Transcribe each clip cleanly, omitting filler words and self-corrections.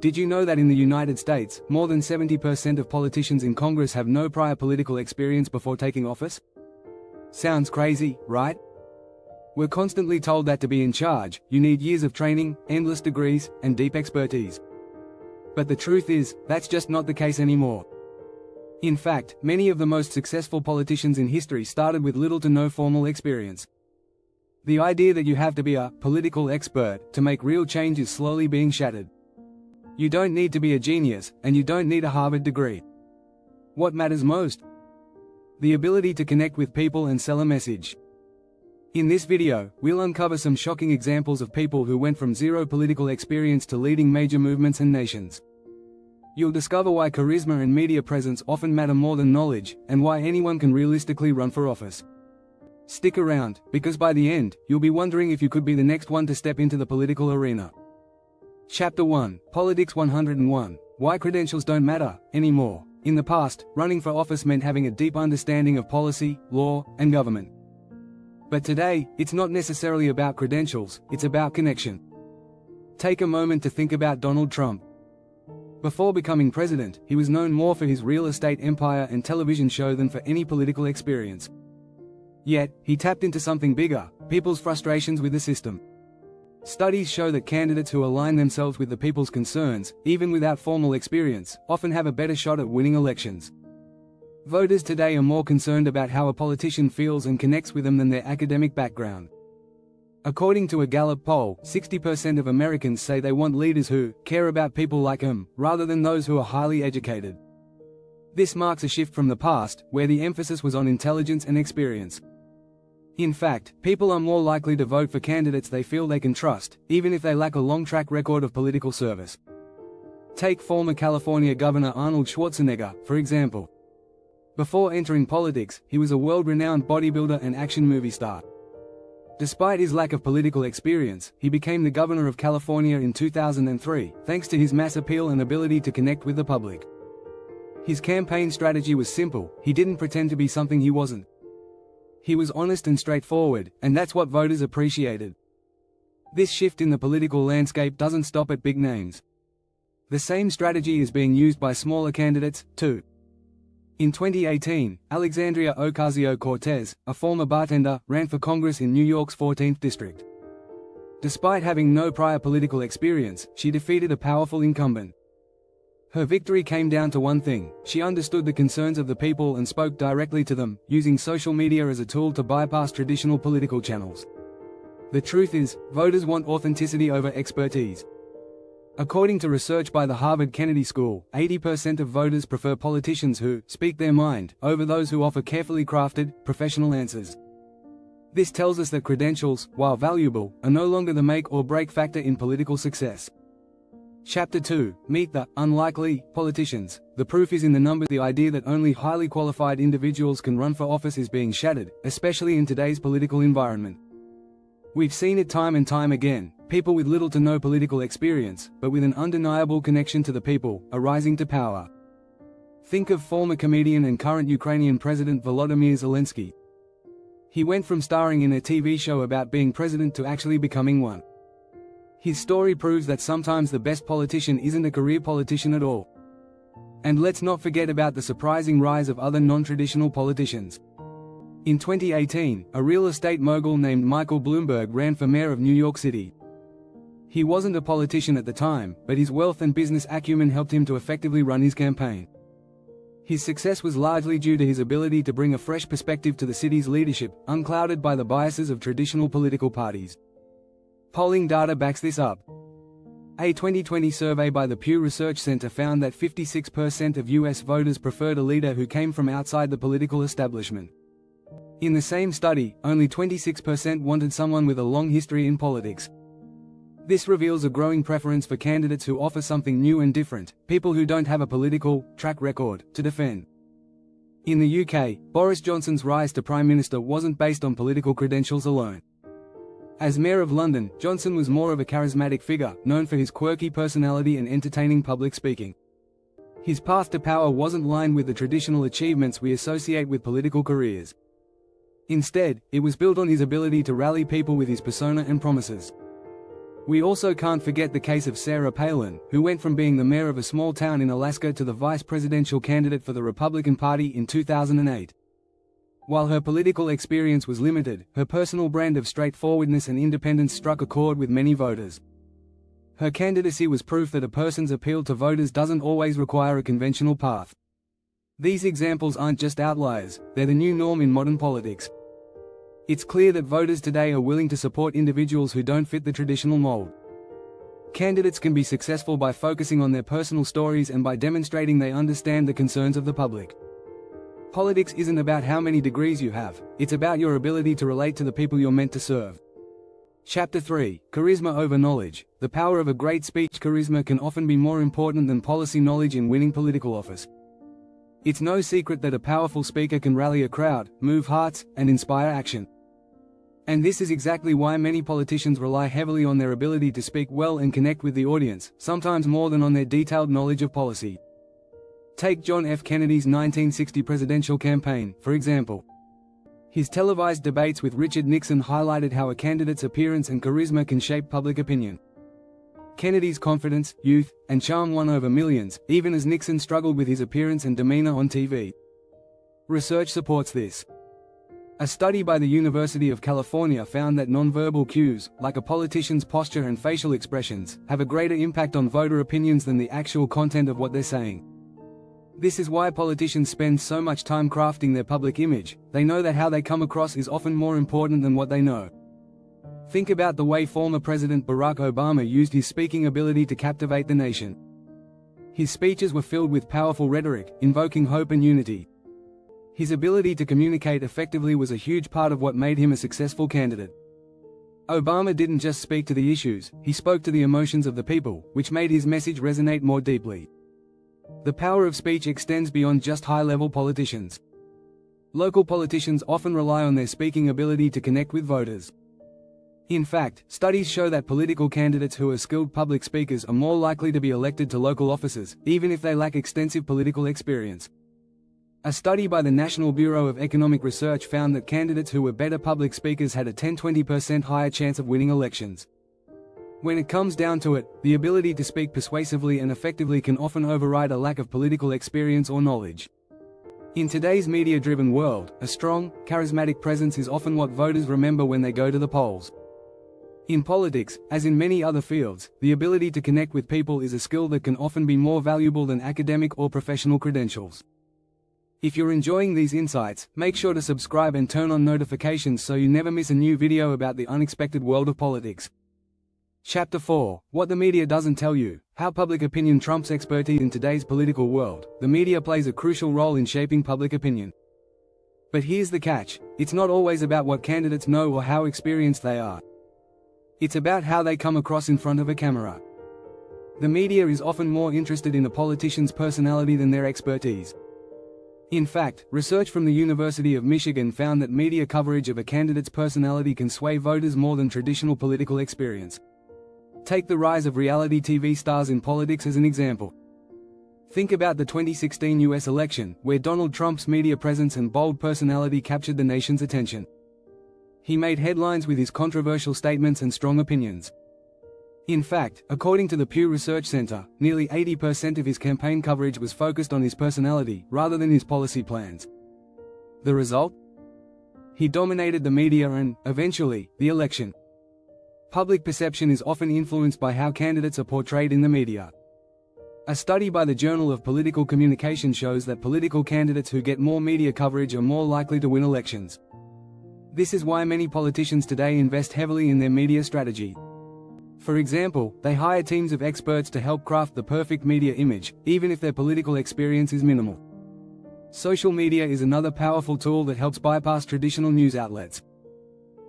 Did you know that in the United States, more than 70% of politicians in Congress have no prior political experience before taking office? Sounds crazy, right? We're constantly told that to be in charge, you need years of training, endless degrees, and deep expertise. But the truth is, that's just not the case anymore. In fact, many of the most successful politicians in history started with little to no formal experience. The idea that you have to be a political expert to make real change is slowly being shattered. You don't need to be a genius, and you don't need a Harvard degree. What matters most? The ability to connect with people and sell a message. In this video, we'll uncover some shocking examples of people who went from zero political experience to leading major movements and nations. You'll discover why charisma and media presence often matter more than knowledge, and why anyone can realistically run for office. Stick around, because by the end, you'll be wondering if you could be the next one to step into the political arena. Chapter 1, Politics 101, Why Credentials Don't Matter Anymore. In the past, running for office meant having a deep understanding of policy, law, and government. But today, it's not necessarily about credentials, it's about connection. Take a moment to think about Donald Trump. Before becoming president, he was known more for his real estate empire and television show than for any political experience. Yet, he tapped into something bigger, people's frustrations with the system. Studies show that candidates who align themselves with the people's concerns, even without formal experience, often have a better shot at winning elections. Voters today are more concerned about how a politician feels and connects with them than their academic background. According to a Gallup poll, 60% of Americans say they want leaders who care about people like them, rather than those who are highly educated. This marks a shift from the past, where the emphasis was on intelligence and experience. In fact, people are more likely to vote for candidates they feel they can trust, even if they lack a long track record of political service. Take former California Governor Arnold Schwarzenegger, for example. Before entering politics, he was a world-renowned bodybuilder and action movie star. Despite his lack of political experience, he became the governor of California in 2003, thanks to his mass appeal and ability to connect with the public. His campaign strategy was simple, he didn't pretend to be something he wasn't. He was honest and straightforward, and that's what voters appreciated. This shift in the political landscape doesn't stop at big names. The same strategy is being used by smaller candidates, too. In 2018, Alexandria Ocasio-Cortez, a former bartender, ran for Congress in New York's 14th district. Despite having no prior political experience, she defeated a powerful incumbent. Her victory came down to one thing: she understood the concerns of the people and spoke directly to them, using social media as a tool to bypass traditional political channels. The truth is, voters want authenticity over expertise. According to research by the Harvard Kennedy School, 80% of voters prefer politicians who speak their mind, over those who offer carefully crafted, professional answers. This tells us that credentials, while valuable, are no longer the make or break factor in political success. Chapter 2, Meet the unlikely politicians. The proof is in the numbers. The idea that only highly qualified individuals can run for office is being shattered, especially in today's political environment. We've seen it time and time again, people with little to no political experience, but with an undeniable connection to the people, are rising to power. Think of former comedian and current Ukrainian President Volodymyr Zelensky. He went from starring in a TV show about being president to actually becoming one. His story proves that sometimes the best politician isn't a career politician at all. And let's not forget about the surprising rise of other non-traditional politicians. In 2018, a real estate mogul named Michael Bloomberg ran for mayor of New York City. He wasn't a politician at the time, but his wealth and business acumen helped him to effectively run his campaign. His success was largely due to his ability to bring a fresh perspective to the city's leadership, unclouded by the biases of traditional political parties. Polling data backs this up. A 2020 survey by the Pew Research Center found that 56% of US voters preferred a leader who came from outside the political establishment. In the same study, only 26% wanted someone with a long history in politics. This reveals a growing preference for candidates who offer something new and different, people who don't have a political track record to defend. In the UK, Boris Johnson's rise to Prime Minister wasn't based on political credentials alone. As Mayor of London, Johnson was more of a charismatic figure, known for his quirky personality and entertaining public speaking. His path to power wasn't lined with the traditional achievements we associate with political careers. Instead, it was built on his ability to rally people with his persona and promises. We also can't forget the case of Sarah Palin, who went from being the mayor of a small town in Alaska to the vice presidential candidate for the Republican Party in 2008. While her political experience was limited, her personal brand of straightforwardness and independence struck a chord with many voters. Her candidacy was proof that a person's appeal to voters doesn't always require a conventional path. These examples aren't just outliers, they're the new norm in modern politics. It's clear that voters today are willing to support individuals who don't fit the traditional mold. Candidates can be successful by focusing on their personal stories and by demonstrating they understand the concerns of the public. Politics isn't about how many degrees you have, it's about your ability to relate to the people you're meant to serve. Chapter 3: Charisma over Knowledge. The power of a great speech. Charisma can often be more important than policy knowledge in winning political office. It's no secret that a powerful speaker can rally a crowd, move hearts, and inspire action. And this is exactly why many politicians rely heavily on their ability to speak well and connect with the audience, sometimes more than on their detailed knowledge of policy. Take John F. Kennedy's 1960 presidential campaign, for example. His televised debates with Richard Nixon highlighted how a candidate's appearance and charisma can shape public opinion. Kennedy's confidence, youth, and charm won over millions, even as Nixon struggled with his appearance and demeanor on TV. Research supports this. A study by the University of California found that nonverbal cues, like a politician's posture and facial expressions, have a greater impact on voter opinions than the actual content of what they're saying. This is why politicians spend so much time crafting their public image. They know that how they come across is often more important than what they know. Think about the way former President Barack Obama used his speaking ability to captivate the nation. His speeches were filled with powerful rhetoric, invoking hope and unity. His ability to communicate effectively was a huge part of what made him a successful candidate. Obama didn't just speak to the issues, he spoke to the emotions of the people, which made his message resonate more deeply. The power of speech extends beyond just high-level politicians. Local politicians often rely on their speaking ability to connect with voters. In fact, studies show that political candidates who are skilled public speakers are more likely to be elected to local offices, even if they lack extensive political experience. A study by the National Bureau of Economic Research found that candidates who were better public speakers had a 10–20% higher chance of winning elections. When it comes down to it, the ability to speak persuasively and effectively can often override a lack of political experience or knowledge. In today's media-driven world, a strong, charismatic presence is often what voters remember when they go to the polls. In politics, as in many other fields, the ability to connect with people is a skill that can often be more valuable than academic or professional credentials. If you're enjoying these insights, make sure to subscribe and turn on notifications so you never miss a new video about the unexpected world of politics. Chapter 4: What the Media Doesn't Tell You. How public opinion trumps expertise. In today's political world, the media plays a crucial role in shaping public opinion. But here's the catch: it's not always about what candidates know or how experienced they are. It's about how they come across in front of a camera. The media is often more interested in a politician's personality than their expertise. In fact, research from the University of Michigan found that media coverage of a candidate's personality can sway voters more than traditional political experience. Take the rise of reality TV stars in politics as an example. Think about the 2016 US election, where Donald Trump's media presence and bold personality captured the nation's attention. He made headlines with his controversial statements and strong opinions. In fact, according to the Pew Research Center, nearly 80% of his campaign coverage was focused on his personality, rather than his policy plans. The result? He dominated the media and, eventually, the election. Public perception is often influenced by how candidates are portrayed in the media. A study by the Journal of Political Communication shows that political candidates who get more media coverage are more likely to win elections. This is why many politicians today invest heavily in their media strategy. For example, they hire teams of experts to help craft the perfect media image, even if their political experience is minimal. Social media is another powerful tool that helps bypass traditional news outlets.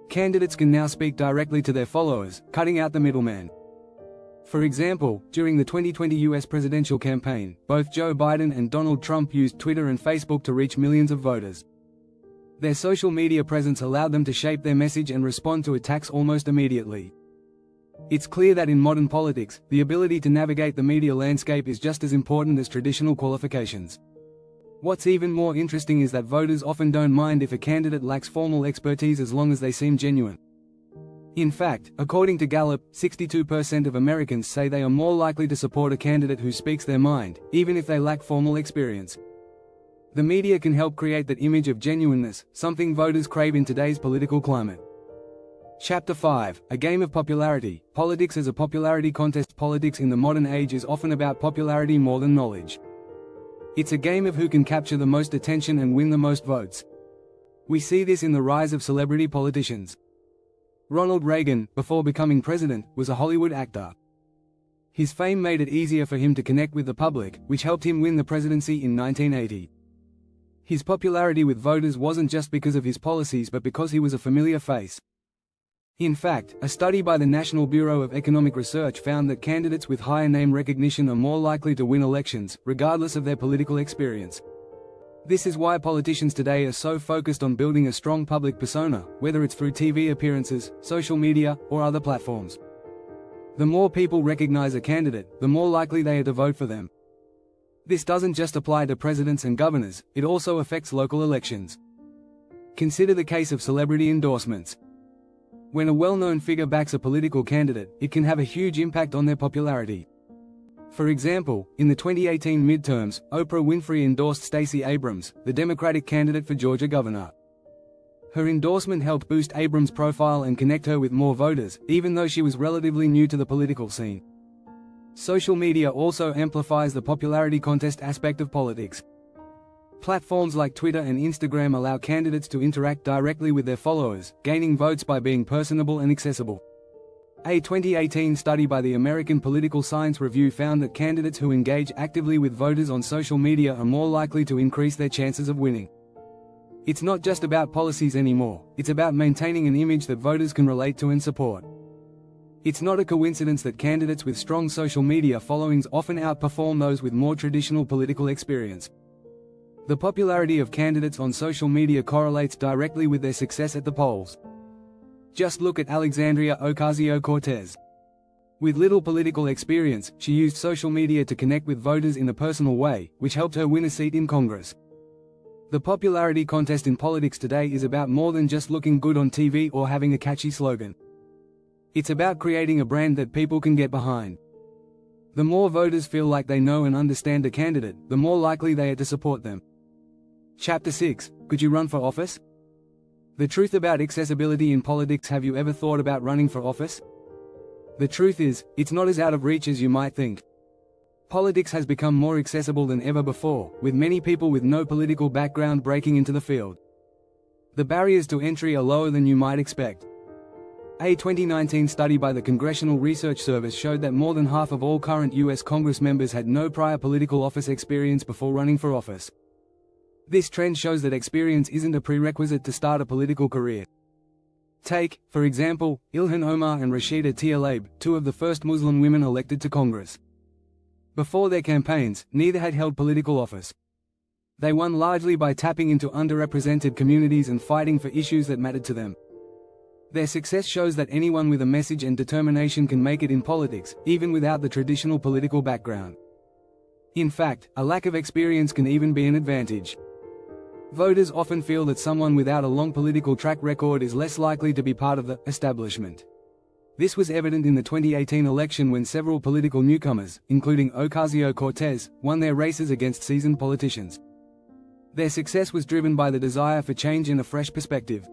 Candidates can now speak directly to their followers, cutting out the middleman. For example, during the 2020 US presidential campaign, both Joe Biden and Donald Trump used Twitter and Facebook to reach millions of voters. Their social media presence allowed them to shape their message and respond to attacks almost immediately. It's clear that in modern politics, the ability to navigate the media landscape is just as important as traditional qualifications. What's even more interesting is that voters often don't mind if a candidate lacks formal expertise as long as they seem genuine. In fact, according to Gallup, 62% of Americans say they are more likely to support a candidate who speaks their mind, even if they lack formal experience. The media can help create that image of genuineness, something voters crave in today's political climate. Chapter 5: A Game of Popularity. Politics as a popularity contest. Politics in the modern age is often about popularity more than knowledge. It's a game of who can capture the most attention and win the most votes. We see this in the rise of celebrity politicians. Ronald Reagan, before becoming president, was a Hollywood actor. His fame made it easier for him to connect with the public, which helped him win the presidency in 1980. His popularity with voters wasn't just because of his policies but because he was a familiar face. In fact, a study by the National Bureau of Economic Research found that candidates with higher name recognition are more likely to win elections, regardless of their political experience. This is why politicians today are so focused on building a strong public persona, whether it's through TV appearances, social media, or other platforms. The more people recognize a candidate, the more likely they are to vote for them. This doesn't just apply to presidents and governors, it also affects local elections. Consider the case of celebrity endorsements. When a well-known figure backs a political candidate, it can have a huge impact on their popularity. For example, in the 2018 midterms, Oprah Winfrey endorsed Stacey Abrams, the Democratic candidate for Georgia governor. Her endorsement helped boost Abrams' profile and connect her with more voters, even though she was relatively new to the political scene. Social media also amplifies the popularity contest aspect of politics. Platforms like Twitter and Instagram allow candidates to interact directly with their followers, gaining votes by being personable and accessible. A 2018 study by the American Political Science Review found that candidates who engage actively with voters on social media are more likely to increase their chances of winning. It's not just about policies anymore, it's about maintaining an image that voters can relate to and support. It's not a coincidence that candidates with strong social media followings often outperform those with more traditional political experience. The popularity of candidates on social media correlates directly with their success at the polls. Just look at Alexandria Ocasio-Cortez. With little political experience, she used social media to connect with voters in a personal way, which helped her win a seat in Congress. The popularity contest in politics today is about more than just looking good on TV or having a catchy slogan. It's about creating a brand that people can get behind. The more voters feel like they know and understand a candidate, the more likely they are to support them. Chapter 6: Could you run for office? The truth about accessibility in politics. Have you ever thought about running for office? The truth is, it's not as out of reach as you might think. Politics has become more accessible than ever before, with many people with no political background breaking into the field. The barriers to entry are lower than you might expect. A 2019 study by the Congressional Research Service showed that more than half of all current U.S. Congress members had no prior political office experience before running for office. This trend shows that experience isn't a prerequisite to start a political career. Take, for example, Ilhan Omar and Rashida Tlaib, two of the first Muslim women elected to Congress. Before their campaigns, neither had held political office. They won largely by tapping into underrepresented communities and fighting for issues that mattered to them. Their success shows that anyone with a message and determination can make it in politics, even without the traditional political background. In fact, a lack of experience can even be an advantage. Voters often feel that someone without a long political track record is less likely to be part of the establishment. This was evident in the 2018 election when several political newcomers, including Ocasio-Cortez, won their races against seasoned politicians. Their success was driven by the desire for change and a fresh perspective.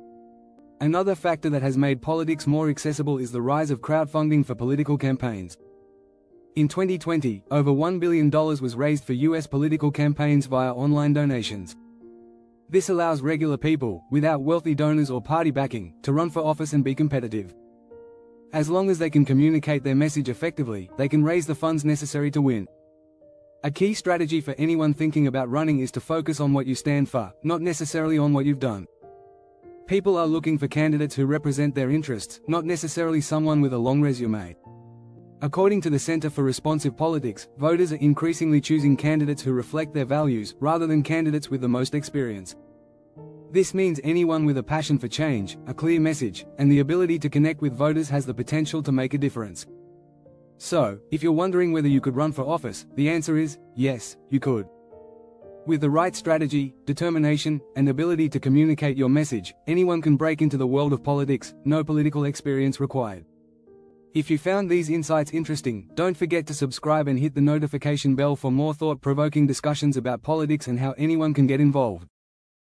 Another factor that has made politics more accessible is the rise of crowdfunding for political campaigns. In 2020, over $1 billion was raised for U.S. political campaigns via online donations. This allows regular people, without wealthy donors or party backing, to run for office and be competitive. As long as they can communicate their message effectively, they can raise the funds necessary to win. A key strategy for anyone thinking about running is to focus on what you stand for, not necessarily on what you've done. People are looking for candidates who represent their interests, not necessarily someone with a long resume. According to the Center for Responsive Politics, voters are increasingly choosing candidates who reflect their values, rather than candidates with the most experience. This means anyone with a passion for change, a clear message, and the ability to connect with voters has the potential to make a difference. So, if you're wondering whether you could run for office, the answer is, yes, you could. With the right strategy, determination, and ability to communicate your message, anyone can break into the world of politics, no political experience required. If you found these insights interesting, don't forget to subscribe and hit the notification bell for more thought-provoking discussions about politics and how anyone can get involved.